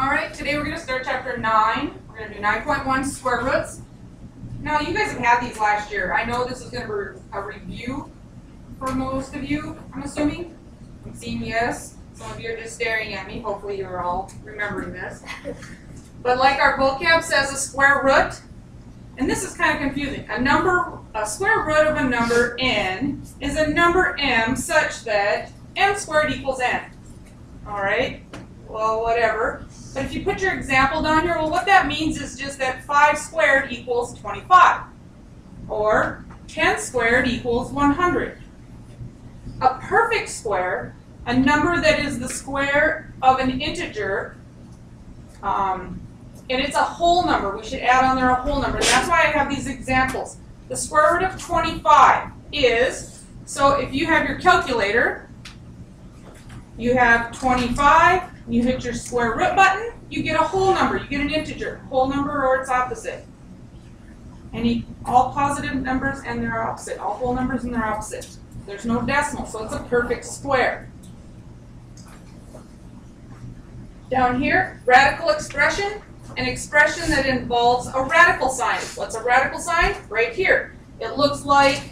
Alright, today we're going to start chapter 9. We're going to do 9.1 square roots. Now, you guys have had these last year. I know this is going to be a review for most of you, I'm assuming. I'm seeing yes. Some of you are just staring at me. Hopefully you're all remembering this. But like our vocab says, a square root, and this is kind of confusing. A square root of a number n is a number m such that m squared equals n. Alright? Well, whatever. But if you put your example down here, well, what that means is just that 5 squared equals 25. Or 10 squared equals 100. A perfect square, a number that is the square of an integer, and it's a whole number. We should add on there a whole number. That's why I have these examples. The square root of 25 is, so if you have your calculator, you have 25, you hit your square root button, you get a whole number, you get an integer, whole number or its opposite. All positive numbers and their opposite, all whole numbers and their opposite. There's no decimal, so it's a perfect square. Down here, radical expression, an expression that involves a radical sign. What's a radical sign? Right here. It looks like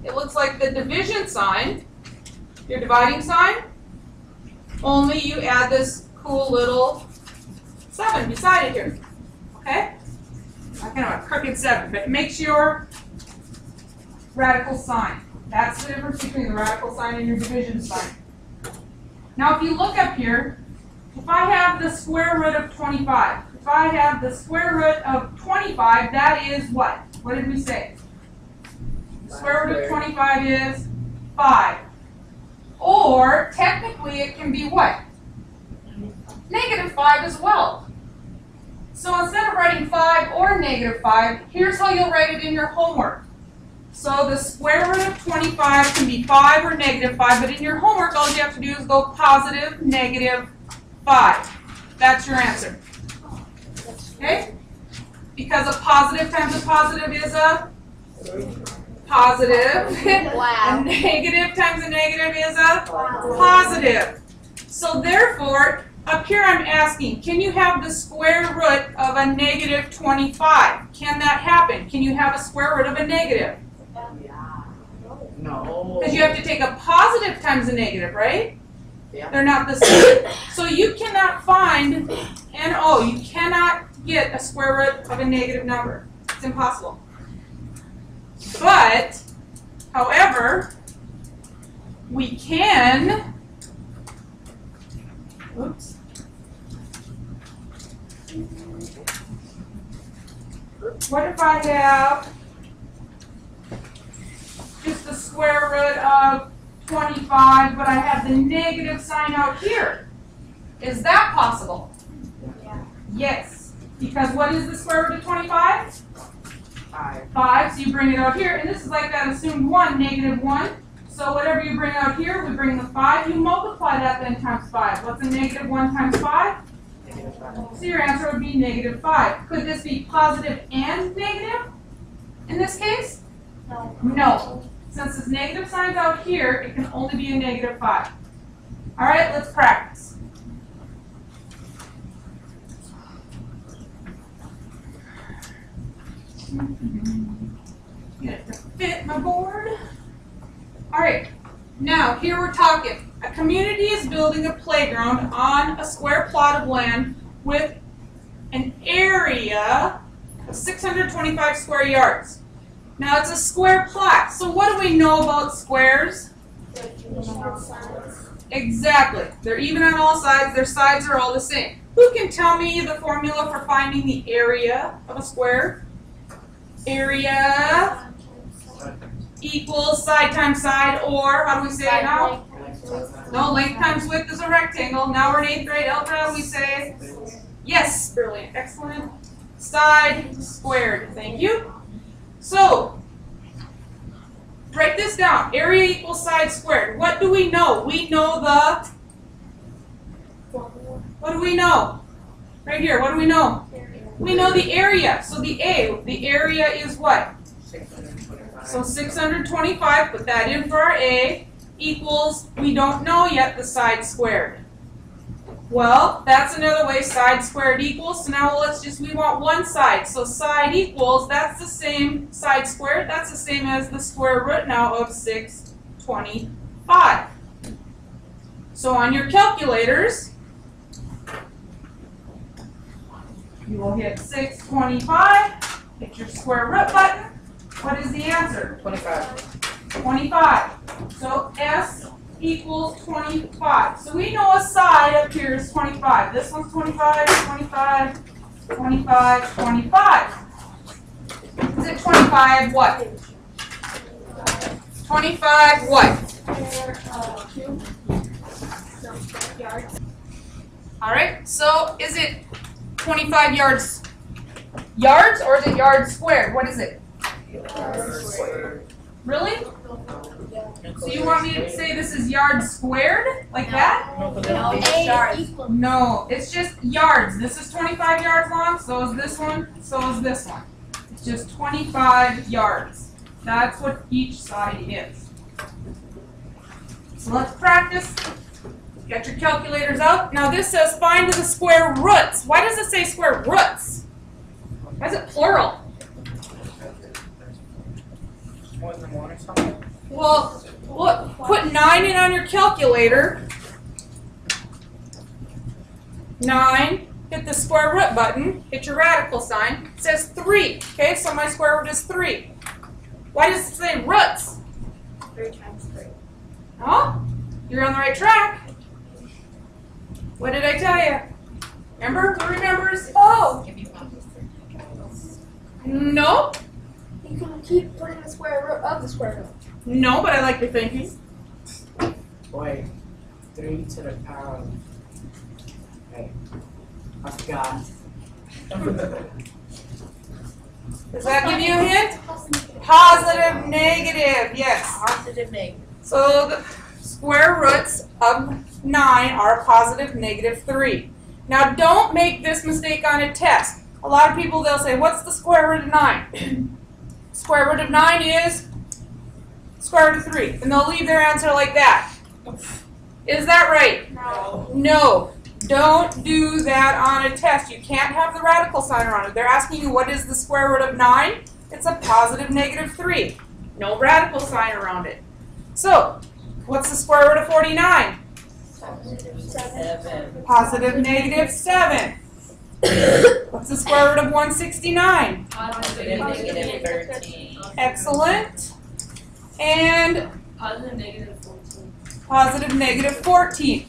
the division sign, your dividing sign, only you add this cool little 7 beside it here. Okay? Kind of a crooked 7, but it makes your radical sign. That's the difference between the radical sign and your division sign. Now if you look up here, if I have the square root of 25, if I have the square root of 25, that is what? What did we say? The square root of 25 is 5. Or, technically, it can be what? Negative 5 as well. So instead of writing 5 or negative 5, here's how you'll write it in your homework. So the square root of 25 can be 5 or negative 5, but in your homework, all you have to do is go positive, negative 5. That's your answer. Okay? Because a positive times a positive is a positive. Wow. A negative times a negative is a positive. So therefore, up here I'm asking, can you have the square root of a negative 25? Can that happen? Can you have a square root of a negative? No. Because you have to take a positive times a negative, right? Yeah. They're not the same. So you cannot find you cannot get a square root of a negative number. It's impossible. But, however, we can, oops. What if I have just the square root of 25, but I have the negative sign out here? Is that possible? Yeah. Yes. Because what is the square root of 25? 5, so you bring it out here, and this is like that assumed 1, negative 1. So whatever you bring out here, we bring the 5, you multiply that then times 5. What's a negative 1 times 5? Negative 5. So your answer would be negative 5. Could this be positive and negative in this case? No. No. Since this negative sign's out here, it can only be a negative 5. All right, let's practice. Get it to fit my board. All right, now here we're talking. A community is building a playground on a square plot of land with an area of 625 square yards. Now it's a square plot. So what do we know about squares? Exactly. They're even on all sides. Their sides are all the same. Who can tell me the formula for finding the area of a square? Area equals side times side, or how do we say it now? No, length times width is a rectangle. Now we're in 8th grade algebra. We say, yes, brilliant, excellent. Side squared. Thank you. So, write this down. Area equals side squared. What do we know? We know what do we know? Right here, what do we know? We know the area. So the area is what? 625. So 625, put that in for our A, equals, we don't know yet, the side squared. Well, that's another way, side squared equals. So now we want one side. So side equals, that's the same, side squared, that's the same as the square root now of 625. So on your calculators, you will hit 625, hit your square root button. What is the answer? 25. 25. So S equals 25. So we know a side up here is 25. This one's 25, 25, 25, 25. Is it 25 what? 25 what? Alright, so is it 25 yards or is it yards squared? What is it? Really? So you want me to say this is yards squared? Like that? No, it's just yards. This is 25 yards long, so is this one, so is this one. It's just 25 yards. That's what each side is. So let's practice. Get your calculators out. Now this says find the square roots. Why does it say square roots? Why is it plural? More than one or something? Well, put 9 in on your calculator. 9, hit the square root button, hit your radical sign. It says 3, okay, so my square root is 3. Why does it say roots? 3 times 3. Oh, you're on the right track. What did I tell you? Remember? Who remembers? Oh! No. You can keep putting the square root of the square root. No, but I like your thinking. Wait. 3 to the power of... Wait. I forgot. Does that give you a hint? Positive, negative, yes. Positive, negative. So the square roots of 9 are positive, negative 3. Now don't make this mistake on a test. A lot of people, they'll say, what's the square root of 9? Square root of 9 is square root of 3. And they'll leave their answer like that. Is that right? No. No. Don't do that on a test. You can't have the radical sign around it. They're asking you what is the square root of 9? It's a positive, negative 3. No radical sign around it. So, what's the square root of 49? 7. Positive, negative 7. What's the square root of 169? Positive, negative 13. Excellent. And Positive, negative 14. positive, negative 14.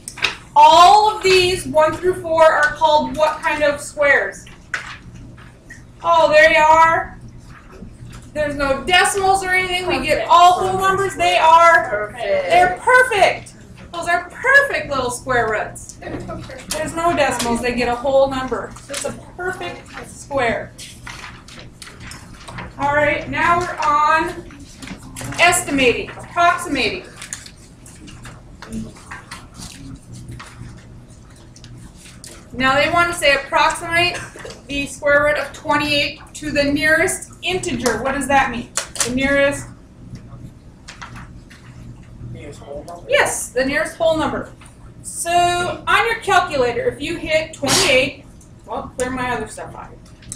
All of these, 1 through 4, are called what kind of squares? Oh, there you are. There's no decimals or anything. We get all whole numbers. They're perfect. Those are perfect little square roots. There's no decimals. They get a whole number. It's a perfect square. All right, now we're on estimating, approximating. Now they want to say approximate the square root of 28 to the nearest integer. What does that mean? The nearest? Nearest whole number? Yes, the nearest whole number. So on your calculator, if you hit 28, well, clear my other stuff out.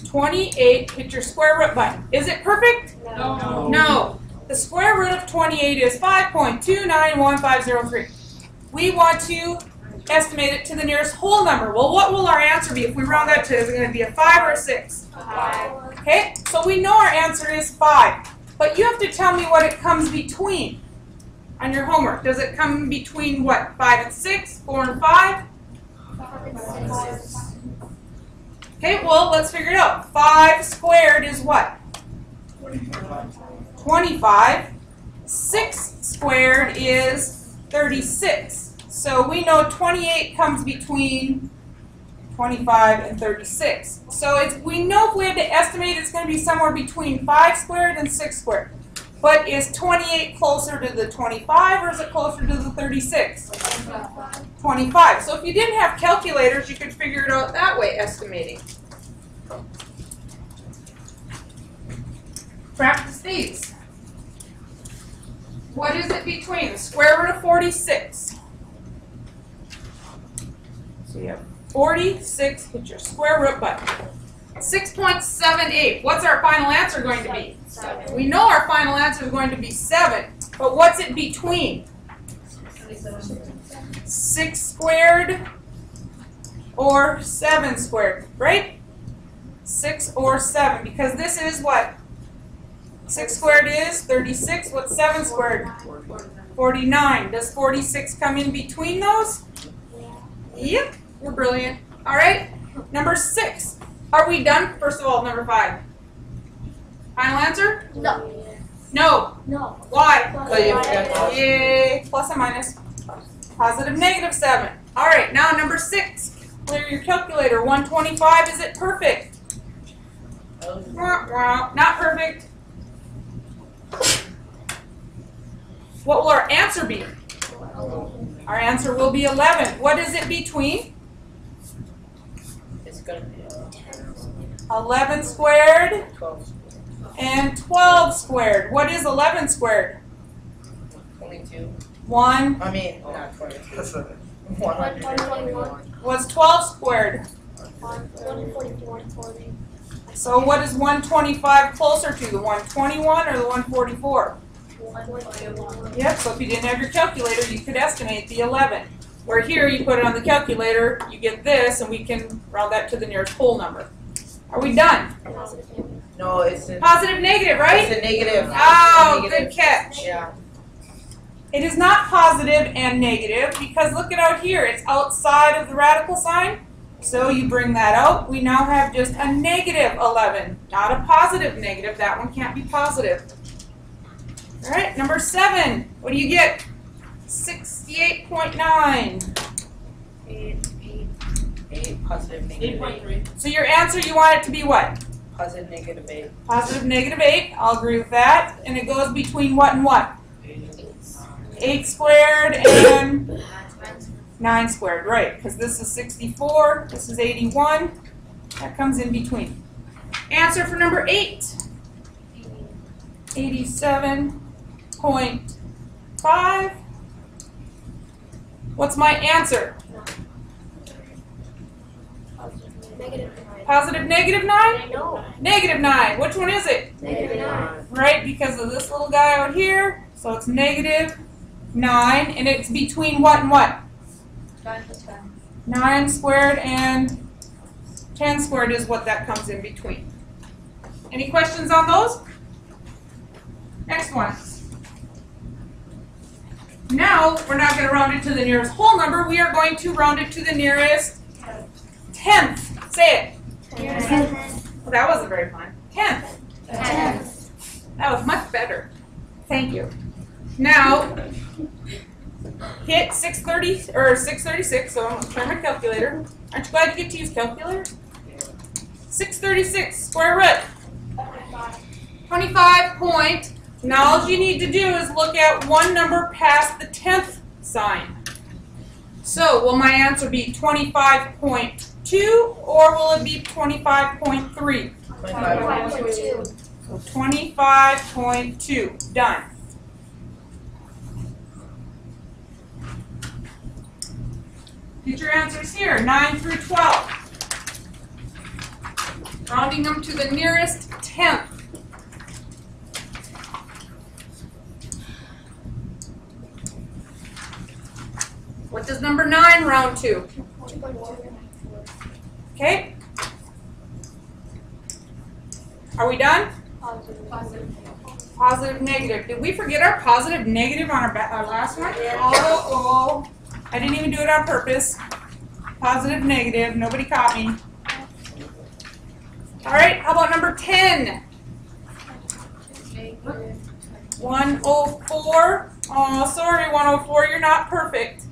28, hit your square root button. Is it perfect? No. No. The square root of 28 is 5.291503. We want to estimate it to the nearest whole number. Well, what will our answer be if we round that to? Is it going to be a 5 or a 6? 5. Okay, so we know our answer is 5. But you have to tell me what it comes between on your homework. Does it come between what? 5 and 6? 4 and 5? 5. Okay, well, let's figure it out. 5 squared is what? 25. 6 squared is 36. So we know 28 comes between 25 and 36. So we know if we had to estimate, it's going to be somewhere between 5 squared and 6 squared. But is 28 closer to the 25 or is it closer to the 36? 25. So if you didn't have calculators, you could figure it out that way, estimating. Practice these. What is it between the square root of 46? So So you have 46, hit your square root button. 6.78, what's our final answer going to be? 7. We know our final answer is going to be 7, but what's it between? 6 squared or 7 squared, right? 6 or 7, because this is what? 6 squared is 36. What's 7 squared? 49. Does 46 come in between those? Yep, you're brilliant. All right, number 6. Are we done? First of all, number 5. Final answer? No. No. No. Why? Oh, Yay, plus and minus. Positive, negative 7. All right, now number 6. Clear your calculator. 125, is it perfect? Not perfect. What will our answer be? Our answer will be 11. What is it between? It's gonna be 11 squared 12. and 12 squared. What is 11 squared? 22. 1. I mean, not 22. 121. What's 12 squared? 140. So what is 125 closer to, the 121 or the 144? 141. Yep, so if you didn't have your calculator, you could estimate the 11. Where here, you put it on the calculator, you get this, and we can round that to the nearest whole number. Are we done? No, it's a, Positive, negative, right? it's a negative. Oh, It's a good catch. Yeah. It is not positive and negative because look at out here. It's outside of the radical sign. So you bring that out. We now have just a negative 11, not a positive negative. That one can't be positive. All right, number 7. What do you get? 68.9. 8 positive negative 8. So your answer, you want it to be what? Positive negative 8. Positive negative 8. I'll agree with that. And it goes between what and what? 8 squared and 9 squared, right, because this is 64, this is 81, that comes in between. Answer for number 8, 87.5. What's my answer? Positive negative 9? No. Negative 9, which one is it? Negative 9. Right, because of this little guy out here, so it's negative 9, and it's between what and what? 9 squared and 10 squared is what that comes in between. Any questions on those? Next one. Now, we're not going to round it to the nearest whole number. We are going to round it to the nearest 10th. Say it. Well, that wasn't very fun. 10th. That was much better. Thank you. Now, hit 630 or 636. So I'm going to try my calculator. Aren't you glad you get to use calculator? 636 square root. 25 point. Now all you need to do is look at one number past the 10th sign. So will my answer be 25.2 or will it be 25.3? 25.2. So 25.2. Done. Get your answers here, 9 through 12. Rounding them to the nearest 10th. What does number 9 round to? Okay. Are we done? Positive, negative. Did we forget our positive, negative on our last one? Oh. I didn't even do it on purpose. Positive, negative. Nobody caught me. All right, how about number 10? 104. Oh, sorry, 104. You're not perfect.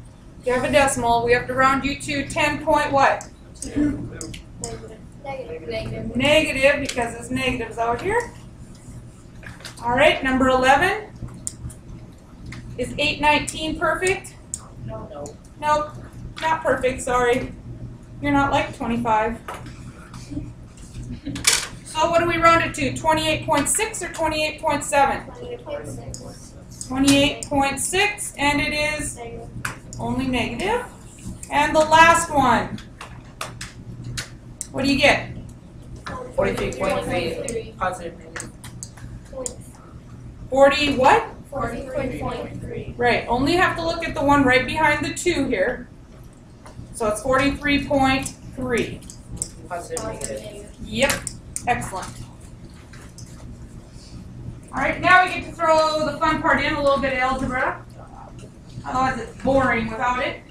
You have a decimal. We have to round you to 10 point what? Negative, because it's negatives out here. All right, number 11. Is 819 perfect? No. Nope, not perfect, sorry. You're not like 25. So what do we round it to? 28.6 or 28.7? 28.6, and it is only negative. And the last one. What do you get? 43.3. Positive, negative. 40 what? 43.3. Right, only have to look at the one right behind the 2 here. So it's 43.3. Positive, negative. Yep, excellent. All right, now we get to throw the fun part in, a little bit of algebra. Otherwise it's boring without it.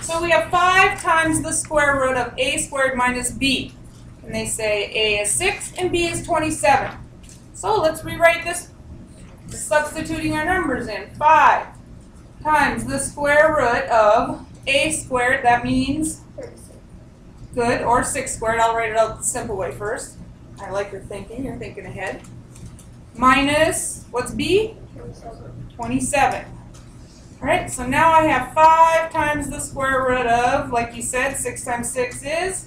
So we have 5 times the square root of a squared minus b. And they say a is 6 and b is 27. So let's rewrite this, substituting our numbers in. 5 times the square root of a squared, that means, good, or 6 squared. I'll write it out the simple way first. I like your thinking, you're thinking ahead. Minus, what's b? 27. All right, so now I have 5 times the square root of, like you said, 6 times 6 is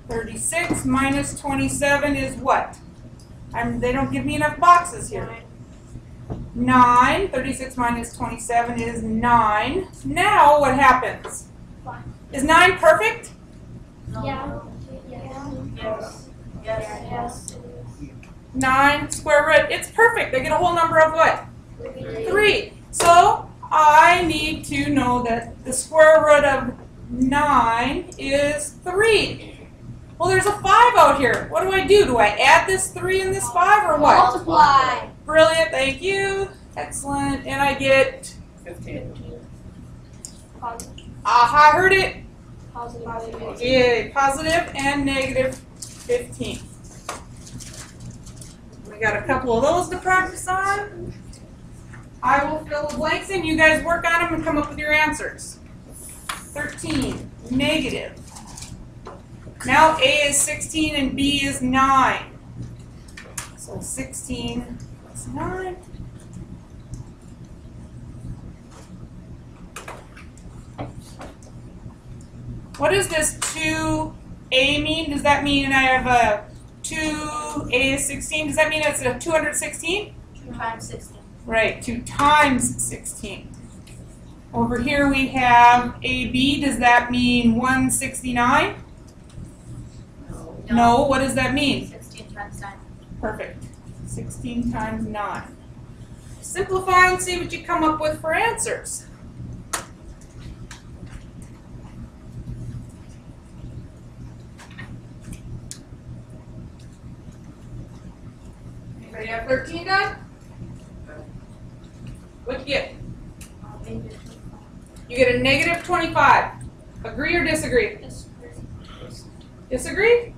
36 minus 27 is what? They don't give me enough boxes here. 9. 36 minus 27 is 9. Now what happens? Is 9 perfect? Yeah. Yes. Yes. 9 square root. It's perfect. I get a whole number of what? 3. So I need to know that the square root of 9 is 3. Well, there's a 5 out here. What do I do? Do I add this 3 and this 5 or what? Multiply. Brilliant. Thank you. Excellent. And I get 15. aha, I heard it. Positive. Yeah, positive and negative 15. We got a couple of those to practice on. I will fill the blanks in. You guys work on them and come up with your answers. 13, negative. Now A is 16 and B is 9. So 16 plus 9. What does this 2A mean? Does that mean I have a 2A is 16? Does that mean it's a 216? 2 times 16. Right, 2 times 16. Over here we have AB. Does that mean 169? No. What does that mean? 16 times 9. Perfect. 16 times 9. Simplify and see what you come up with for answers. Anybody have 13 done? What'd you get? You get a negative 25. Agree or disagree? Disagree?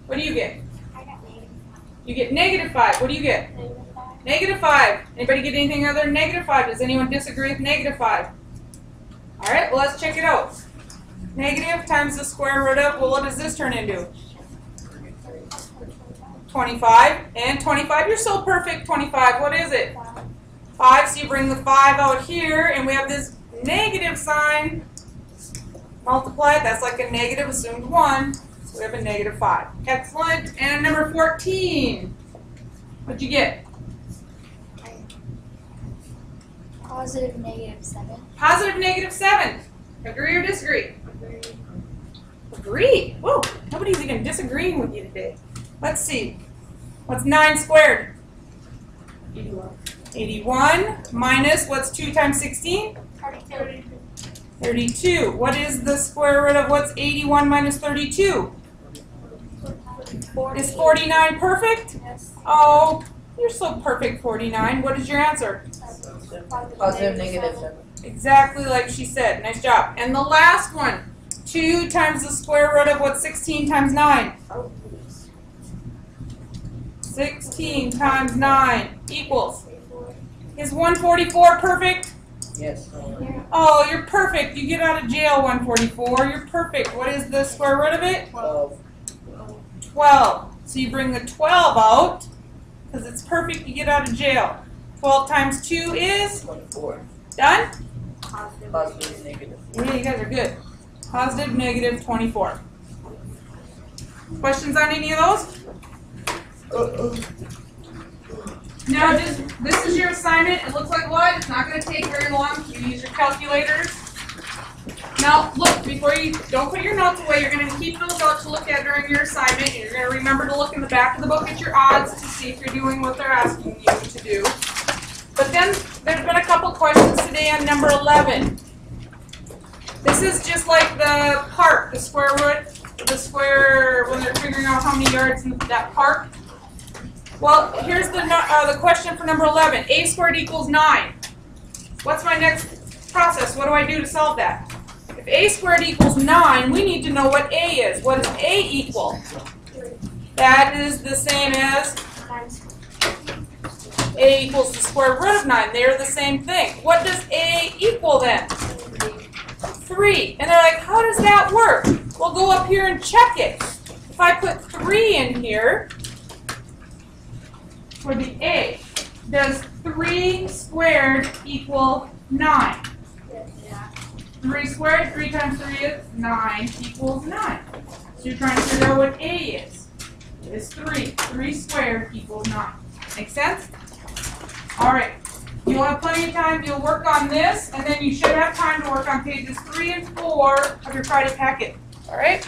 What do you get? I got negative 5. You get negative 5. What do you get? Negative 5. Negative 5. Anybody get anything other than negative 5? Does anyone disagree with negative 5? All right, well, let's check it out. Negative times the square root of, well, what does this turn into? 25. And 25, you're so perfect, 25. What is it? 5, so you bring the 5 out here, and we have this negative sign. Multiply it, that's like a negative assumed 1. So we have a negative 5. Excellent. And number 14. What'd you get? Positive negative 7. Positive negative 7. Agree or disagree? Agree. Whoa, nobody's even disagreeing with you today. Let's see. What's 9 squared? 81 minus, what's 2 times 16? 32. What is the square root of what's 81 minus 32? Is 49 perfect? Yes. Oh, you're so perfect, 49. What is your answer? Positive, negative 7. Exactly like she said. Nice job. And the last one. 2 times the square root of what's 16 times 9? 16 times 9 equals. Is 144 perfect? Yes. Oh, you're perfect. You get out of jail, 144. You're perfect. What is the square root of it? 12. 12. So you bring the 12 out, because it's perfect. You get out of jail. 12 times 2 is? 24. Done? Positive, negative. Yeah, you guys are good. Positive, negative, 24. Questions on any of those? Now, this is your assignment. It looks like what? It's not going to take very long. You use your calculators. Now, look, before you, don't put your notes away, you're going to keep those out to look at during your assignment. You're going to remember to look in the back of the book at your odds to see if you're doing what they're asking you to do. But then, there's been a couple questions today on number 11. This is just like the park, the square root, when they're figuring out how many yards in that park. Well, here's the question for number 11. A squared equals 9. What's my next process? What do I do to solve that? If a squared equals 9, we need to know what a is. What does a equal? That is the same as a equals the square root of 9. They're the same thing. What does a equal then? 3. And they're like, how does that work? We'll go up here and check it. If I put 3 in here for the a, does 3 squared equal 9? 3 squared, 3 times 3 is 9 equals 9. So you're trying to figure out what a is. It's 3. 3 squared equals 9. Make sense? All right. You'll have plenty of time. You'll work on this, and then you should have time to work on pages 3 and 4 of your Friday packet. All right?